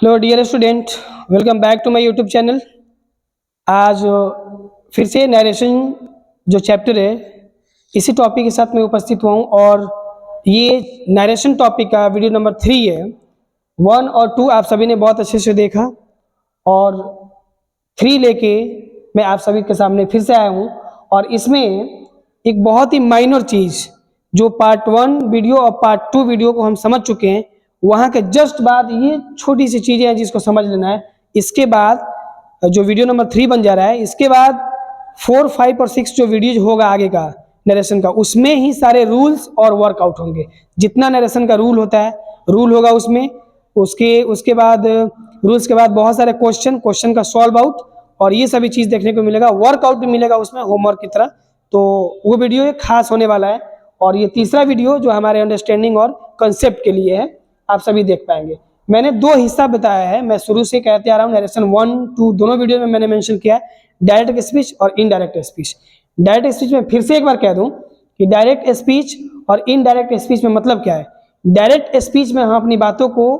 Hello dear student, welcome back to my YouTube channel. आज फिर से नरेशन जो चैप्टर है इसी टॉपिक के साथ मैं उपस्थित हुआ हूँ और ये नरेशन टॉपिक का वीडियो नंबर 3 है। 1 और 2 आप सभी ने बहुत अच्छे से देखा और 3 लेके मैं आप सभी के सामने फिर से आया हूँ। और इसमें एक बहुत ही माइनर चीज़ जो पार्ट 1 वीडियो और पार्ट 2 वीडियो को हम समझ चुके हैं, वहाँ के जस्ट बाद ये छोटी सी चीज़ें हैं जिसको समझ लेना है। इसके बाद जो वीडियो नंबर 3 बन जा रहा है, इसके बाद 4, 5 और 6 जो वीडियोज होगा आगे का नरेशन का, उसमें ही सारे रूल्स और वर्कआउट होंगे। जितना नरेशन का रूल होता है रूल होगा उसमें, उसके बाद रूल्स के बाद बहुत सारे क्वेश्चन का सॉल्व आउट और ये सभी चीज़ देखने को मिलेगा। वर्कआउट भी मिलेगा उसमें होमवर्क की तरह, तो वो वीडियो एक खास होने वाला है। और ये तीसरा वीडियो जो हमारे अंडरस्टैंडिंग और कंसेप्ट के लिए है, आप सभी देख पाएंगे। मैंने 2 हिस्सा बताया है, मैं शुरू से कहते आ रहा हूँ। नरेशन 1, 2 दोनों वीडियो में मैंने मेंशन किया है डायरेक्ट स्पीच और इनडायरेक्ट स्पीच। डायरेक्ट स्पीच में फिर से एक बार कह दूं कि डायरेक्ट स्पीच और इनडायरेक्ट स्पीच में मतलब क्या है। डायरेक्ट स्पीच में हम अपनी बातों को,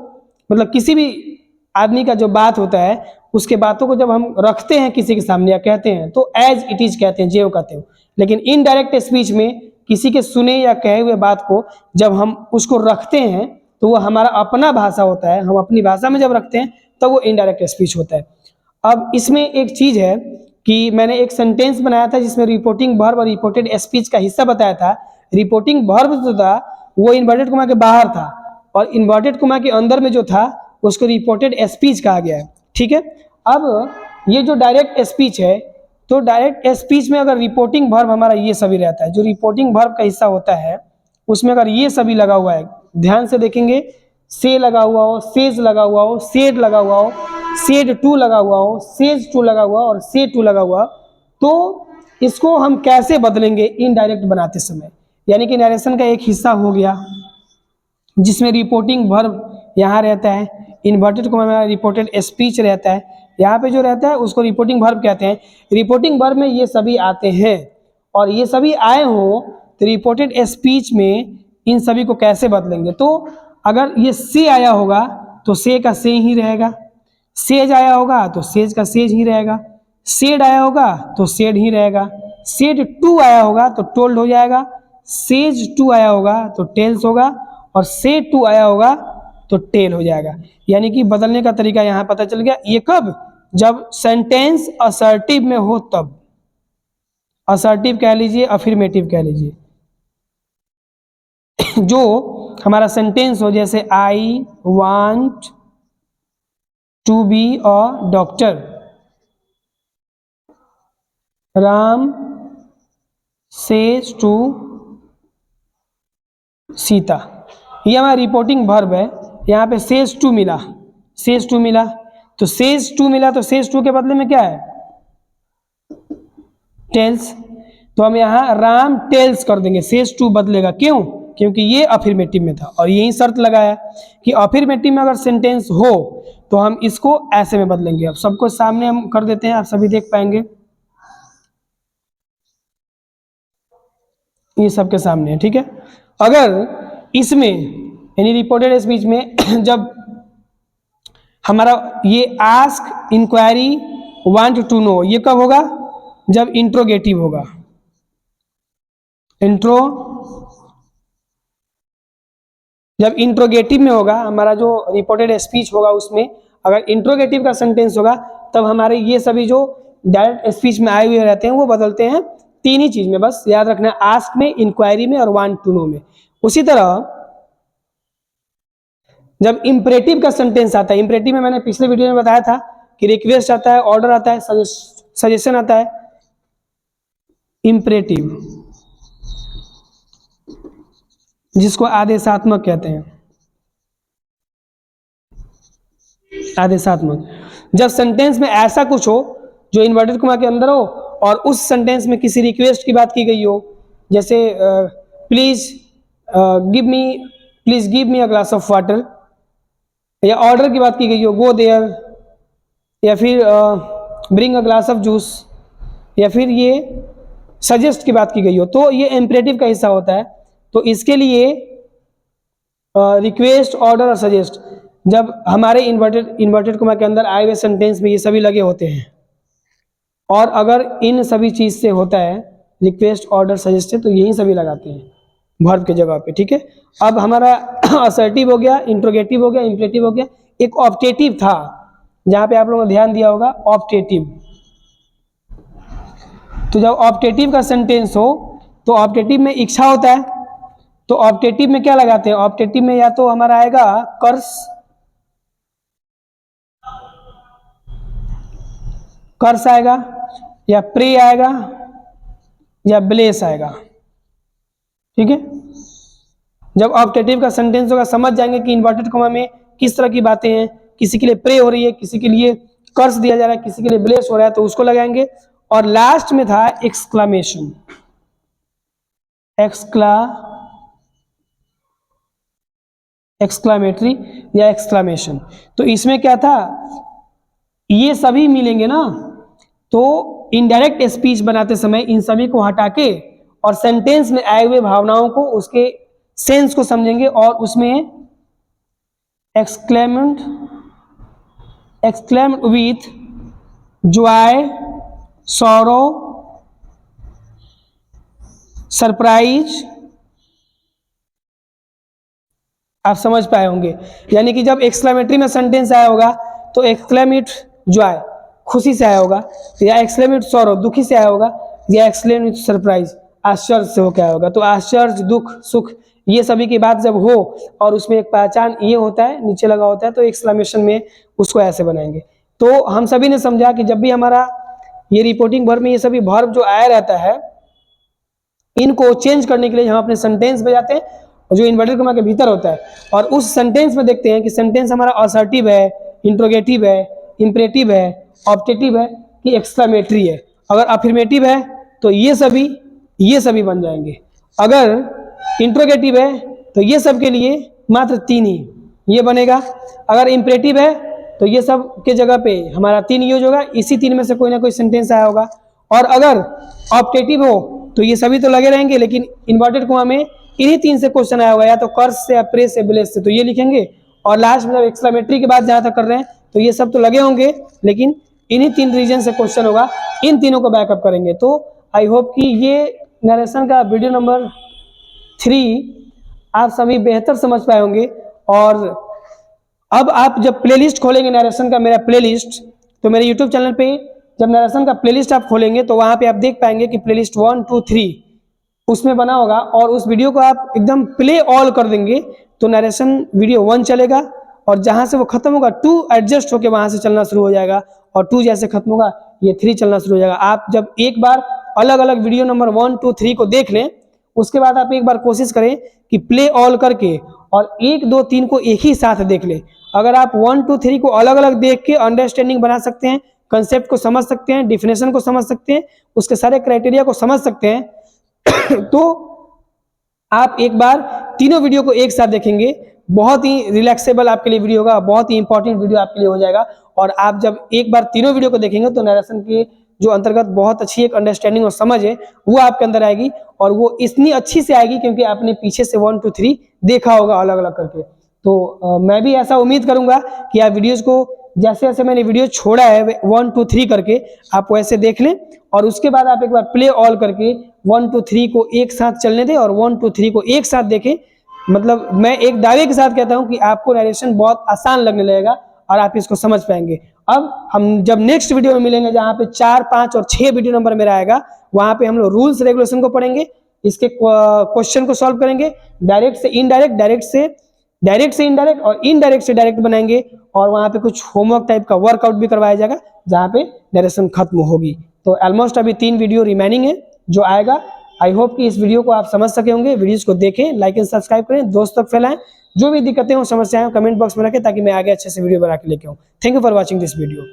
मतलब किसी भी आदमी का जो बात होता है उसके बातों को जब हम रखते हैं किसी के सामने या कहते हैं तो एज इट इज कहते हैं, जो कहते हैं। लेकिन इनडायरेक्ट स्पीच में किसी के सुने या कहे हुए बात को जब हम उसको रखते हैं तो वो हमारा अपना भाषा होता है। हम अपनी भाषा में जब रखते हैं तो वो इनडायरेक्ट स्पीच होता है। अब इसमें एक चीज़ है कि मैंने एक सेंटेंस बनाया था जिसमें रिपोर्टिंग वर्ब और रिपोर्टेड स्पीच का हिस्सा बताया था। रिपोर्टिंग वर्ब जो था वो इन्वर्टेड कोमा के बाहर था और इन्वर्टेड कोमा के अंदर में जो था उसको रिपोर्टेड स्पीच कहा गया है। ठीक है, अब ये जो डायरेक्ट स्पीच है, तो डायरेक्ट स्पीच में अगर रिपोर्टिंग वर्ब हमारा ये सभी रहता है, जो रिपोर्टिंग वर्ब का हिस्सा होता है उसमें अगर ये सभी लगा हुआ है, ध्यान से देखेंगे, से लगा हुआ हो, सेज लगा हुआ हो, सेड लगा हुआ हो, सेड टू लगा हुआ हो, सेज टू लगा हुआ और से टू लगा हुआ, तो इसको हम कैसे बदलेंगे इनडायरेक्ट बनाते समय। यानी कि नरेशन का एक हिस्सा हो गया जिसमें रिपोर्टिंग वर्ब यहाँ रहता है, इन्वर्टेड कोमा में रिपोर्टेड स्पीच रहता है, यहाँ पे जो रहता है उसको रिपोर्टिंग वर्ब कहते हैं। रिपोर्टिंग वर्ब में ये सभी आते हैं और ये सभी आए हो तो रिपोर्टेड स्पीच में इन सभी को कैसे बदलेंगे। तो अगर ये से आया होगा तो से का से ही रहेगा, सेज आया होगा तो सेज का सेज ही रहेगा, सेड आया होगा तो सेड ही रहेगा, सेड टू आया होगा तो टोल्ड हो जाएगा, सेज टू आया होगा तो टेल्स होगा और से टू आया होगा तो टेल हो जाएगा। यानी कि बदलने का तरीका यहाँ पता चल गया। ये कब? जब सेंटेंस असर्टिव में हो तब। असर्टिव कह लीजिए, अफर्मेटिव कह लीजिए। जो हमारा सेंटेंस हो, जैसे I want to be a doctor, Ram says to Sita, ये हमारा रिपोर्टिंग वर्ब है। यहाँ पे says to Mila, says to Mila तो सेज टू मिला, तो सेज टू के बदले में क्या है? टेल्स। तो हम यहाँ राम टेल्स कर देंगे, सेज टू बदलेगा। क्यों? क्योंकि ये अफर्मेटिव में था और यही शर्त लगाया कि अफर्मेटिव में अगर सेंटेंस हो तो हम इसको ऐसे में बदलेंगे। अब सबको सामने हम कर देते हैं, आप सभी देख पाएंगे, ये सबके सामने है। ठीक है, अगर इसमें यानी रिपोर्टेड स्पीच में जब हमारा ये ask, inquiry, want to know, ये कब होगा? जब इंट्रोगेटिव होगा। जब इंट्रोगेटिव में होगा, हमारा जो रिपोर्टेड स्पीच होगा उसमें अगर इंट्रोगेटिव का सेंटेंस होगा तब hमारे ये सभी जो डायरेक्ट स्पीच में आए हुए रहते हैं वो बदलते हैं 3 ही चीज में, बस याद रखना, आस्क में, इंक्वायरी में और वांट टू नो में। उसी तरह जब इंपरेटिव का सेंटेंस आता है, इंपरेटिव में मैंने पिछले वीडियो में बताया था कि रिक्वेस्ट आता है, ऑर्डर आता है, सजेशन आता है। इंपरेटिव जिसको आदेशात्मक कहते हैं, आदेशात्मक। जब सेंटेंस में ऐसा कुछ हो जो इन्वर्टेड कोमा के अंदर हो और उस सेंटेंस में किसी रिक्वेस्ट की बात की गई हो, जैसे please give me a glass of water, या ऑर्डर की बात की गई हो, गो देयर, या फिर bring a glass of juice, या फिर ये सजेस्ट की बात की गई हो, तो ये इम्परेटिव का हिस्सा होता है। तो इसके लिए रिक्वेस्ट, ऑर्डर और सजेस्ट, जब हमारे इन्वर्टेड कोमा के अंदर आए हुए सेंटेंस में ये सभी लगे होते हैं, और अगर इन सभी चीज से होता है रिक्वेस्ट, ऑर्डर, सजेस्टेड, तो यही सभी लगाते हैं वर्ब के जगह पे, ठीक है। अब हमारा असर्टिव हो गया, इंट्रोगेटिव हो गया, इंपरेटिव हो गया, एक ऑप्टेटिव था जहां पे आप लोगों ने ध्यान दिया होगा, ऑप्टेटिव। तो जब ऑप्टेटिव का सेंटेंस हो तो ऑप्टेटिव में इच्छा होता है, तो ऑप्टेटिव में क्या लगाते हैं, ऑप्टेटिव में या तो हमारा आएगा कर्स आएगा, या प्रे आएगा, या ब्लेस आएगा, ठीक है। जब ऑप्टेटिव का सेंटेंस होगा समझ जाएंगे कि इन्वर्टेड कोमा में किस तरह की बातें हैं, किसी के लिए प्रे हो रही है, किसी के लिए कर्स दिया जा रहा है, किसी के लिए ब्लेस हो रहा है, तो उसको लगाएंगे। और लास्ट में था एक्सक्लामेशन, एक्सक्लामेटरी या एक्सक्लामेशन। तो इसमें क्या था, ये सभी मिलेंगे ना, तो इनडायरेक्ट स्पीच बनाते समय इन सभी को हटा के और सेंटेंस में आए हुए भावनाओं को, उसके सेंस को समझेंगे, और उसमें exclaim with Joy, sorrow, surprise, आप समझ पाए होंगे। यानी कि जब एक्सक्लेमेटरी में सेंटेंस आया होगा तो एक्सक्लेम इट जॉय, खुशी से आया होगा, या एक्सक्लेम इट सॉरो, दुखी से आया होगा, या एक्सक्लेम इट सरप्राइज, आश्चर्य से हो क्या होगा। तो आश्चर्य, दुख, सुख, ये सभी की बात जब हो और उसमें एक पहचान ये होता है, नीचे लगा होता है, तो एक्सक्लेमेशन में उसको ऐसे बनाएंगे। तो हम सभी ने समझा कि जब भी हमारा ये रिपोर्टिंग वर्ब में ये सभी वर्ब जो आया रहता है, इनको चेंज करने के लिए हम अपने सेंटेंस में जाते हैं जो इन्वर्टेड कोमा के भीतर होता है, और उस सेंटेंस में देखते हैं कि सेंटेंस हमारा असर्टिव है, इंट्रोगेटिव है, इंपरेटिव है, ऑप्टेटिव है, कि एक्सक्लेमेटरी है। अगर अफर्मेटिव है तो ये सभी बन जाएंगे। अगर इंट्रोगेटिव है तो ये सब के लिए मात्र 3 ही ये बनेगा। अगर इंपरेटिव है तो ये सब के जगह पे हमारा 3 यूज होगा, इसी 3 में से कोई ना कोई सेंटेंस आया होगा। और अगर ऑप्टेटिव हो तो ये सभी तो लगे रहेंगे, लेकिन इन्वर्टेड कोमा में इन्हीं 3 से क्वेश्चन आया होगा, या तो कर्स से, या प्रेस से, ब्लेस से, तो ये लिखेंगे। और लास्ट में जब एक्सक्लेमेटरी के बाद जहां तक कर रहे हैं तो ये सब तो लगे होंगे, लेकिन इन्हीं 3 रीजन से क्वेश्चन होगा, इन तीनों को बैकअप करेंगे। तो आई होप कि ये नरेशन का वीडियो नंबर 3 आप सभी बेहतर समझ पाए होंगे। और अब आप जब प्लेलिस्ट खोलेंगे नरेशन का, मेरा प्लेलिस्ट, तो मेरे यूट्यूब चैनल पे जब नरेशन का प्लेलिस्ट आप खोलेंगे तो वहां पे आप देख पाएंगे कि प्लेलिस्ट 1, 2, 3 उसमें बना होगा, और उस वीडियो को आप एकदम प्ले ऑल कर देंगे तो नरेशन वीडियो 1 चलेगा, और जहां से वो खत्म होगा 2 एडजस्ट होकर वहां से चलना शुरू हो जाएगा, और 2 जैसे खत्म होगा ये 3 चलना शुरू हो जाएगा। आप जब एक बार अलग अलग वीडियो नंबर 1, 2, 3 को देख लें, उसके बाद आप एक बार कोशिश करें कि प्ले ऑल करके और 1, 2, 3 को एक ही साथ देख लें। अगर आप 1, 2, 3 को अलग अलग देख के अंडरस्टैंडिंग बना सकते हैं, कंसेप्ट को समझ सकते हैं, डिफिनेशन को समझ सकते हैं, उसके सारे क्राइटेरिया को समझ सकते हैं तो आप एक बार तीनों वीडियो को एक साथ देखेंगे, बहुत ही रिलैक्सेबल आपके लिए वीडियो होगा, बहुत ही इंपॉर्टेंट वीडियो आपके लिए हो जाएगा। और आप जब एक बार तीनों वीडियो को देखेंगे तो नरेशन के जो अंतर्गत बहुत अच्छी एक अंडरस्टैंडिंग और समझ है वो आपके अंदर आएगी, और वो इतनी अच्छी से आएगी क्योंकि आपने पीछे से 1, 2, 3 देखा होगा अलग अलग करके। तो मैं भी ऐसा उम्मीद करूंगा कि आप वीडियोस को जैसे जैसे मैंने वीडियो छोड़ा है 1, 2, 3 करके आप वैसे देख लें, और उसके बाद आप एक बार प्ले ऑल करके 1, 2, 3 को एक साथ चलने दें और 1, 2, 3 को एक साथ देखें। मतलब मैं एक दावे के साथ कहता हूं कि आपको नरेशन बहुत आसान लगने लगेगा और आप इसको समझ पाएंगे। अब हम जब नेक्स्ट वीडियो में मिलेंगे जहां पे 4, 5 और 6 वीडियो नंबर मेरा आएगा, वहां पे हम लोग रूल्स रेगुलेशन को पढ़ेंगे, इसके क्वेश्चन को सॉल्व करेंगे, डायरेक्ट से इनडायरेक्ट, डायरेक्ट से इनडायरेक्ट और इनडायरेक्ट से डायरेक्ट बनाएंगे, और वहां पे कुछ होमवर्क टाइप का वर्कआउट भी करवाया जाएगा जहां पे नरेशन खत्म होगी। तो ऑलमोस्ट अभी 3 वीडियो रिमेनिंग है जो आएगा। आई होप कि इस वीडियो को आप समझ सके होंगे। वीडियोस को देखें, लाइक एंड सब्सक्राइब करें, दोस्त तक फैलाएं। जो भी दिक्कतें हो, समस्याएं हो, कमेंट बॉक्स में रखें ताकि मैं आगे अच्छे से वीडियो बना के लेके आऊं। Thank you for watching this video.